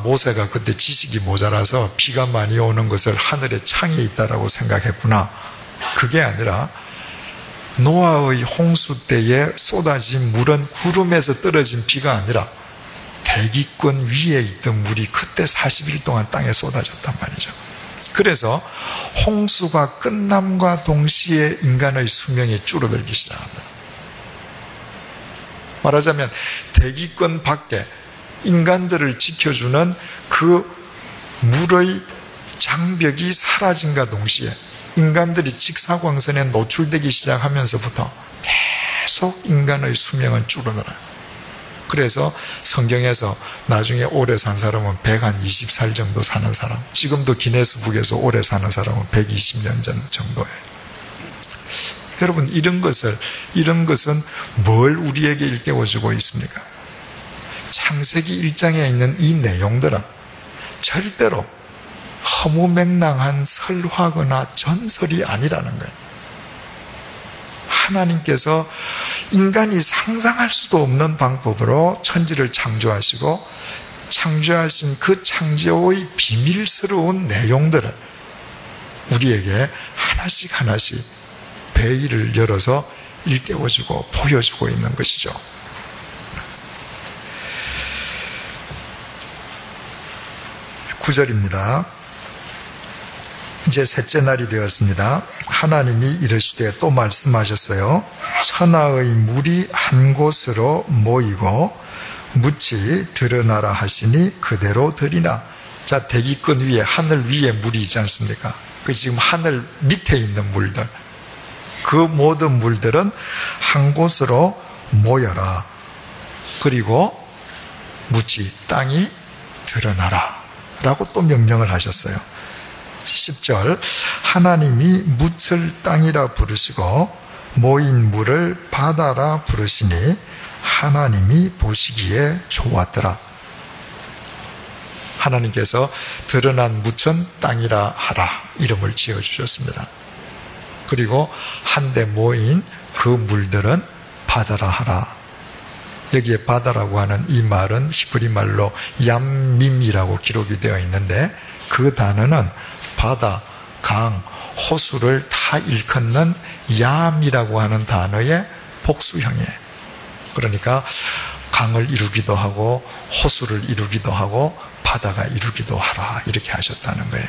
S1: 모세가 그때 지식이 모자라서 비가 많이 오는 것을 하늘에 창이 있다라고 생각했구나. 그게 아니라 노아의 홍수 때에 쏟아진 물은 구름에서 떨어진 비가 아니라 대기권 위에 있던 물이 그때 40일 동안 땅에 쏟아졌단 말이죠. 그래서 홍수가 끝남과 동시에 인간의 수명이 줄어들기 시작합니다. 말하자면 대기권 밖에 인간들을 지켜주는 그 물의 장벽이 사라진과 동시에 인간들이 직사광선에 노출되기 시작하면서부터 계속 인간의 수명은 줄어들어요. 그래서 성경에서 나중에 오래 산 사람은 120살 정도 사는 사람, 지금도 기네스북에서 오래 사는 사람은 120년 전 정도예요. 여러분, 이런 것은 뭘 우리에게 일깨워주고 있습니까? 창세기 1장에 있는 이 내용들은 절대로 허무맹랑한 설화거나 전설이 아니라는 거예요. 하나님께서 인간이 상상할 수도 없는 방법으로 천지를 창조하시고 창조하신 그 창조의 비밀스러운 내용들을 우리에게 하나씩 하나씩 베일을 열어서 일깨워주고 보여주고 있는 것이죠. (9절입니다) 이제 셋째 날이 되었습니다. 하나님이 이르시되 또 말씀하셨어요. 천하의 물이 한 곳으로 모이고 묻이 드러나라 하시니 그대로 되리라. 자, 대기권 위에, 하늘 위에 물이 있지 않습니까? 그 지금 하늘 밑에 있는 물들, 그 모든 물들은 한 곳으로 모여라. 그리고 묻이, 땅이 드러나라 라고 또 명령을 하셨어요. 10절, 하나님이 묻을 땅이라 부르시고 모인 물을 바다라 부르시니 하나님이 보시기에 좋았더라. 하나님께서 드러난 묻은 땅이라 하라 이름을 지어주셨습니다. 그리고 한데 모인 그 물들은 바다라 하라. 여기에 바다라고 하는 이 말은 히브리 말로 얌밈이라고 기록이 되어 있는데, 그 단어는 바다, 강, 호수를 다 일컫는 얌이라고 하는 단어의 복수형이에요. 그러니까 강을 이루기도 하고 호수를 이루기도 하고 바다가 이루기도 하라 이렇게 하셨다는 거예요.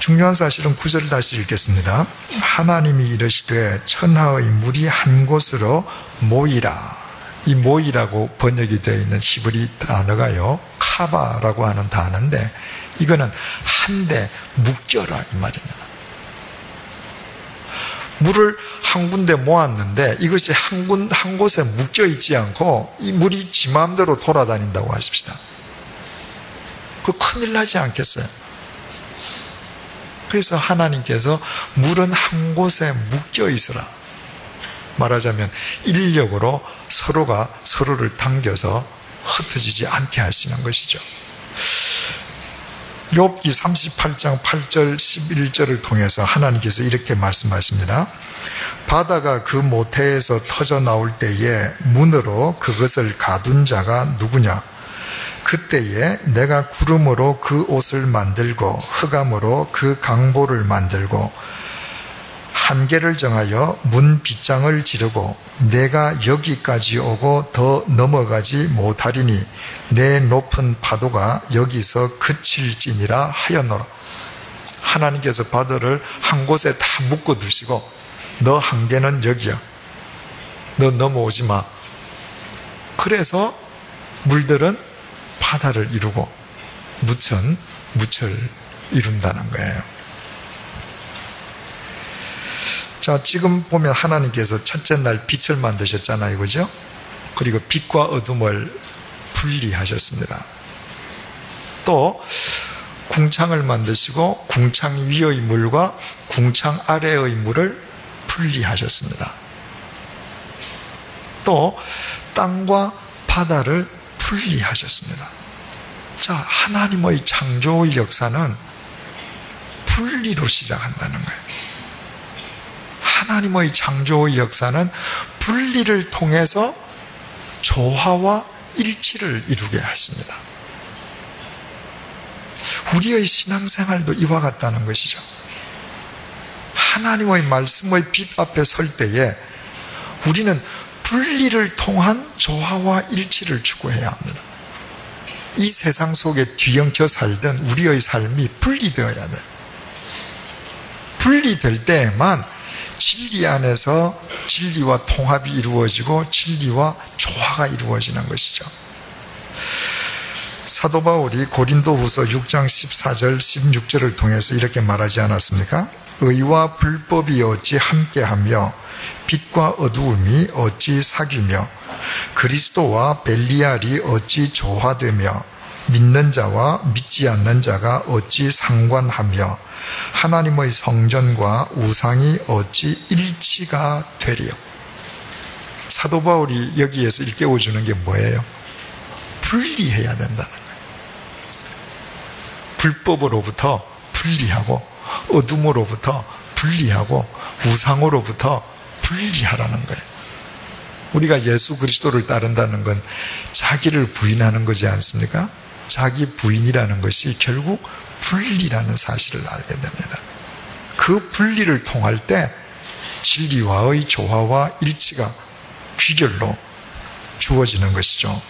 S1: 중요한 사실은 9절을 다시 읽겠습니다. 하나님이 이르시되 천하의 물이 한 곳으로 모이라. 이 모이라고 번역이 되어 있는 히브리 단어가요, 카바라고 하는 단어인데, 이거는 한데 묶여라 이 말입니다. 물을 한 군데 모았는데 이것이 한 곳에 묶여 있지 않고 이 물이 지 마음대로 돌아다닌다고 하십시다. 그 큰일 나지 않겠어요? 그래서 하나님께서 물은 한 곳에 묶여 있으라. 말하자면 인력으로 서로가 서로를 당겨서 흩어지지 않게 하시는 것이죠. 욥기 38장 8절 11절을 통해서 하나님께서 이렇게 말씀하십니다. 바다가 그 모태에서 터져 나올 때에 문으로 그것을 가둔 자가 누구냐? 그때에 내가 구름으로 그 옷을 만들고 흑암으로 그 강보를 만들고 한계를 정하여 문 빗장을 지르고 내가 여기까지 오고 더 넘어가지 못하리니 내 높은 파도가 여기서 그칠지니라 하였노라. 하나님께서 바다를 한 곳에 다 묶어 두시고 너 한계는 여기야. 너 넘어오지 마. 그래서 물들은 바다를 이루고 무천, 무철 이룬다는 거예요. 자, 지금 보면 하나님께서 첫째 날 빛을 만드셨잖아요. 그죠? 그리고 빛과 어둠을 분리하셨습니다. 또 궁창을 만드시고 궁창 위의 물과 궁창 아래의 물을 분리하셨습니다. 또 땅과 바다를 분리하셨습니다. 자, 하나님의 창조의 역사는 분리로 시작한다는 거예요. 하나님의 창조의 역사는 분리를 통해서 조화와 일치를 이루게 하십니다. 우리의 신앙생활도 이와 같다는 것이죠. 하나님의 말씀의 빛 앞에 설 때에 우리는 분리를 통한 조화와 일치를 추구해야 합니다. 이 세상 속에 뒤엉켜 살던 우리의 삶이 분리되어야 돼요. 분리될 때에만 진리 안에서 진리와 통합이 이루어지고 진리와 조화가 이루어지는 것이죠. 사도 바울이 고린도후서 6장 14절 16절을 통해서 이렇게 말하지 않았습니까? 의와 불법이 어찌 함께하며 빛과 어두움이 어찌 사귀며 그리스도와 벨리알이 어찌 조화되며 믿는 자와 믿지 않는 자가 어찌 상관하며 하나님의 성전과 우상이 어찌 일치가 되리요. 사도 바울이 여기에서 일깨워주는 게 뭐예요? 분리해야 된다는 거예요. 불법으로부터 분리하고 어둠으로부터 분리하고 우상으로부터 분리하라는 거예요. 우리가 예수 그리스도를 따른다는 건 자기를 부인하는 거지 않습니까? 자기 부인이라는 것이 결국 분리라는 사실을 알게 됩니다. 그 분리를 통할 때 진리와의 조화와 일치가 귀결로 주어지는 것이죠.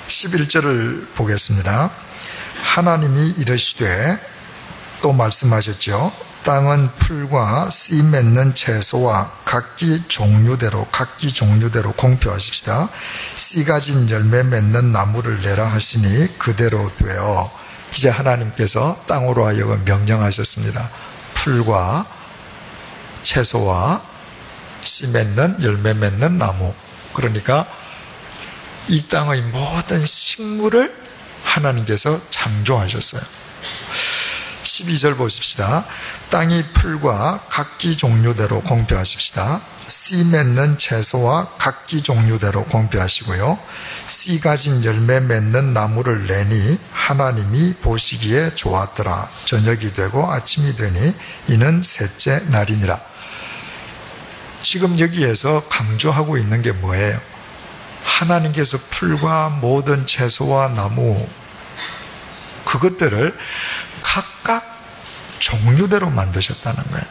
S1: 11절을 보겠습니다. 하나님이 이르시되 또 말씀하셨죠. 땅은 풀과 씨 맺는 채소와 각기 종류대로 공표하십시다. 씨 가진 열매 맺는 나무를 내라 하시니 그대로 되어 이제 하나님께서 땅으로 하여금 명령하셨습니다. 풀과 채소와 씨 맺는 열매 맺는 나무, 그러니까 이 땅의 모든 식물을 하나님께서 창조하셨어요. 12절 보십시다. 땅이 풀과 각기 종류대로 공표하십시다. 씨 맺는 채소와 각기 종류대로 공표하시고요. 씨 가진 열매 맺는 나무를 내니 하나님이 보시기에 좋았더라. 저녁이 되고 아침이 되니 이는 셋째 날이니라. 지금 여기에서 강조하고 있는 게 뭐예요? 하나님께서 풀과 모든 채소와 나무, 그것들을 각각 종류대로 만드셨다는 거예요.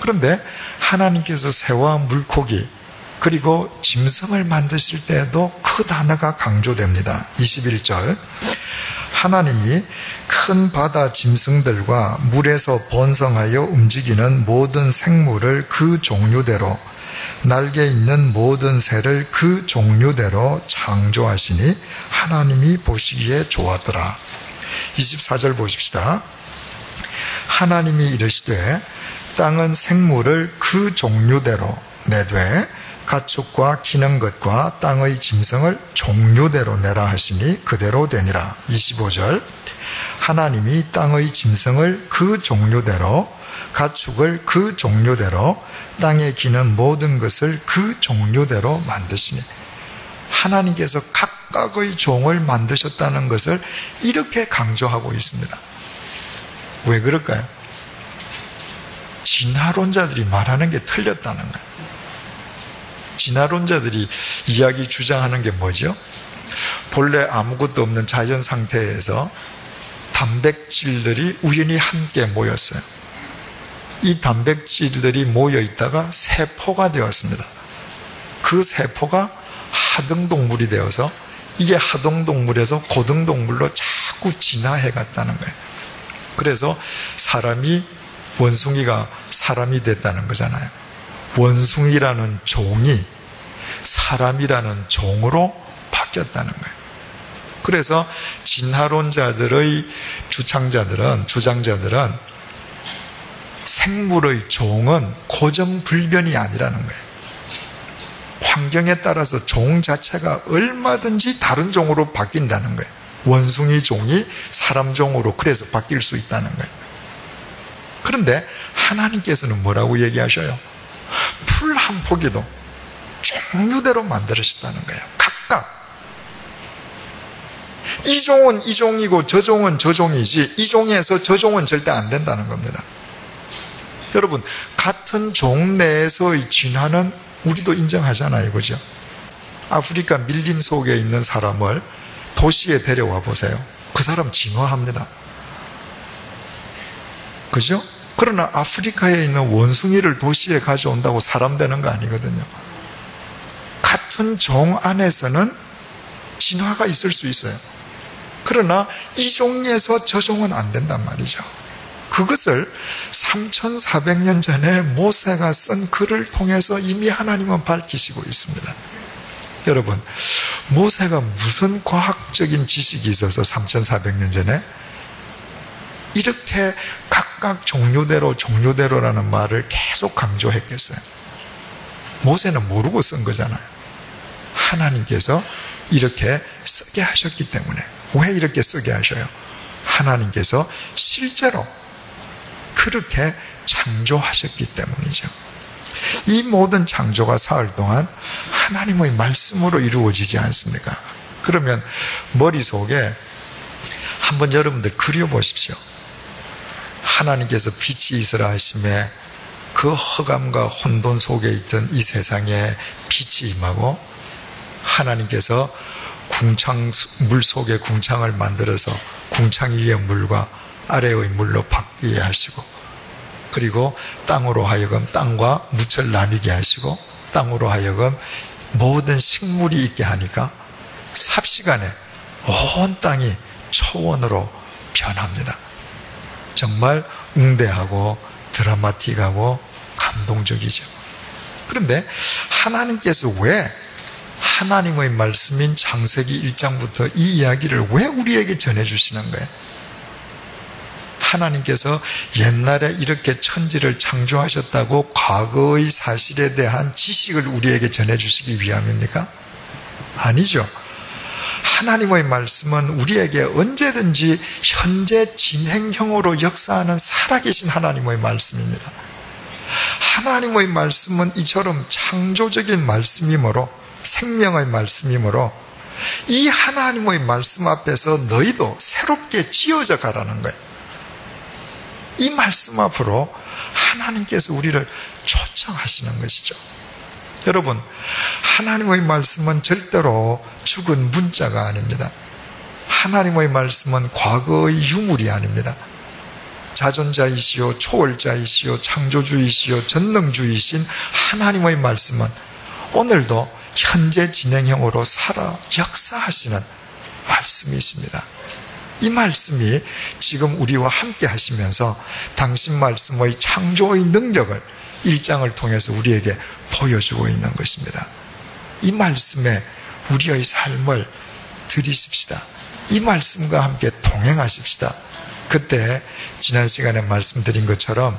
S1: 그런데 하나님께서 새와 물고기 그리고 짐승을 만드실 때에도 그 단어가 강조됩니다. 21절 하나님이 큰 바다 짐승들과 물에서 번성하여 움직이는 모든 생물을 그 종류대로, 날개 있는 모든 새를 그 종류대로 창조하시니 하나님이 보시기에 좋았더라. 24절 보십시다. 하나님이 이르시되 땅은 생물을 그 종류대로 내되 가축과 기는 것과 땅의 짐승을 종류대로 내라 하시니 그대로 되니라. 25절 하나님이 땅의 짐승을 그 종류대로, 가축을 그 종류대로, 땅에 기는 모든 것을 그 종류대로 만드시니, 하나님께서 각각의 종을 만드셨다는 것을 이렇게 강조하고 있습니다. 왜 그럴까요? 진화론자들이 말하는 게 틀렸다는 거예요. 진화론자들이 이야기 주장하는 게 뭐죠? 본래 아무것도 없는 자연 상태에서 단백질들이 우연히 함께 모였어요. 이 단백질들이 모여 있다가 세포가 되었습니다. 그 세포가 하등동물이 되어서 이게 하등동물에서 고등동물로 자꾸 진화해 갔다는 거예요. 그래서 사람이, 원숭이가 사람이 됐다는 거잖아요. 원숭이라는 종이 사람이라는 종으로 바뀌었다는 거예요. 그래서 진화론자들의 주장자들은 생물의 종은 고정불변이 아니라는 거예요. 환경에 따라서 종 자체가 얼마든지 다른 종으로 바뀐다는 거예요. 원숭이 종이 사람 종으로 그래서 바뀔 수 있다는 거예요. 그런데 하나님께서는 뭐라고 얘기하셔요? 풀 한 포기도 종류대로 만들으셨다는 거예요. 각각. 이 종은 이 종이고 저 종은 저 종이지 이 종에서 저 종은 절대 안 된다는 겁니다. 여러분, 같은 종 내에서의 진화는 우리도 인정하잖아요. 그죠? 아프리카 밀림 속에 있는 사람을 도시에 데려와 보세요. 그 사람 진화합니다. 그죠? 그러나 아프리카에 있는 원숭이를 도시에 가져온다고 사람 되는 거 아니거든요. 같은 종 안에서는 진화가 있을 수 있어요. 그러나 이 종에서 저 종은 안 된단 말이죠. 그것을 3400년 전에 모세가 쓴 글을 통해서 이미 하나님은 밝히시고 있습니다. 여러분, 모세가 무슨 과학적인 지식이 있어서 3400년 전에 이렇게 각각 종류대로라는 말을 계속 강조했겠어요? 모세는 모르고 쓴 거잖아요. 하나님께서 이렇게 쓰게 하셨기 때문에. 왜 이렇게 쓰게 하셔요? 하나님께서 실제로 그렇게 창조하셨기 때문이죠. 이 모든 창조가 사흘 동안 하나님의 말씀으로 이루어지지 않습니까? 그러면 머릿속에 한번 여러분들 그려보십시오. 하나님께서 빛이 있으라 하심에 그 허감과 혼돈 속에 있던 이 세상에 빛이 임하고, 하나님께서 물 속에 궁창을 만들어서 궁창 위의 물과 아래의 물로 바뀌게 하시고, 그리고 땅으로 하여금 땅과 무철 나뉘게 하시고, 땅으로 하여금 모든 식물이 있게 하니까 삽시간에 온 땅이 초원으로 변합니다. 정말 웅대하고 드라마틱하고 감동적이죠. 그런데 하나님께서 왜 하나님의 말씀인 창세기 1장부터 이 이야기를 왜 우리에게 전해주시는 거예요? 하나님께서 옛날에 이렇게 천지를 창조하셨다고 과거의 사실에 대한 지식을 우리에게 전해주시기 위함입니까? 아니죠. 하나님의 말씀은 우리에게 언제든지 현재 진행형으로 역사하는 살아계신 하나님의 말씀입니다. 하나님의 말씀은 이처럼 창조적인 말씀이므로, 생명의 말씀이므로, 이 하나님의 말씀 앞에서 너희도 새롭게 지어져 가라는 거예요. 이 말씀 앞으로 하나님께서 우리를 초청하시는 것이죠. 여러분, 하나님의 말씀은 절대로 죽은 문자가 아닙니다. 하나님의 말씀은 과거의 유물이 아닙니다. 자존자이시오, 초월자이시오, 창조주이시오, 전능주이신 하나님의 말씀은 오늘도 현재 진행형으로 살아 역사하시는 말씀이십니다. 이 말씀이 지금 우리와 함께 하시면서 당신 말씀의 창조의 능력을 1장을 통해서 우리에게 보여주고 있는 것입니다. 이 말씀에 우리의 삶을 들이십시다. 이 말씀과 함께 동행하십시다. 그때 지난 시간에 말씀드린 것처럼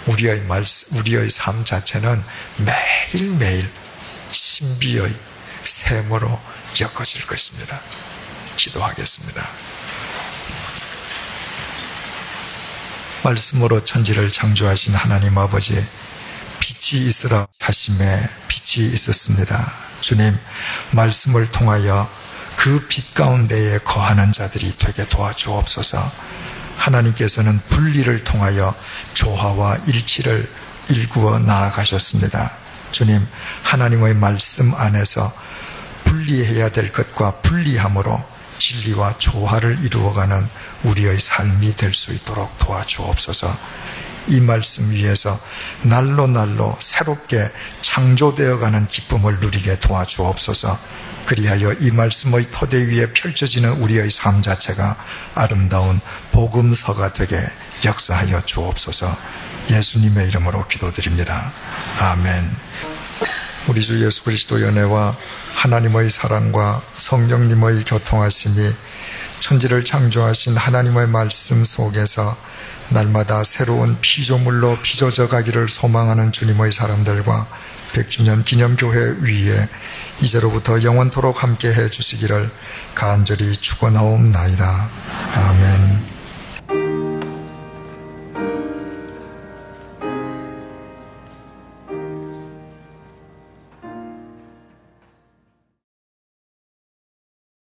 S1: 우리의 삶 자체는 매일매일 신비의 샘으로 엮어질 것입니다. 기도하겠습니다. 말씀으로 천지를 창조하신 하나님 아버지, 빛이 있으라 하심에 빛이 있었습니다. 주님, 말씀을 통하여 그 빛 가운데에 거하는 자들이 되게 도와주옵소서. 하나님께서는 분리를 통하여 조화와 일치를 일구어 나아가셨습니다. 주님, 하나님의 말씀 안에서 분리해야 될 것과 분리함으로 진리와 조화를 이루어가는 우리의 삶이 될 수 있도록 도와주옵소서. 이 말씀 위에서 날로 새롭게 창조되어가는 기쁨을 누리게 도와주옵소서. 그리하여 이 말씀의 토대 위에 펼쳐지는 우리의 삶 자체가 아름다운 복음서가 되게 역사하여 주옵소서. 예수님의 이름으로 기도드립니다. 아멘. 우리 주 예수 그리스도 연애와 하나님의 사랑과 성령님의 교통하심이 천지를 창조하신 하나님의 말씀 속에서 날마다 새로운 피조물로 빚어져 가기를 소망하는 주님의 사람들과 100주년 기념교회 위에 이제로부터 영원토록 함께 해 주시기를 간절히 축원하옵나이다. 아멘.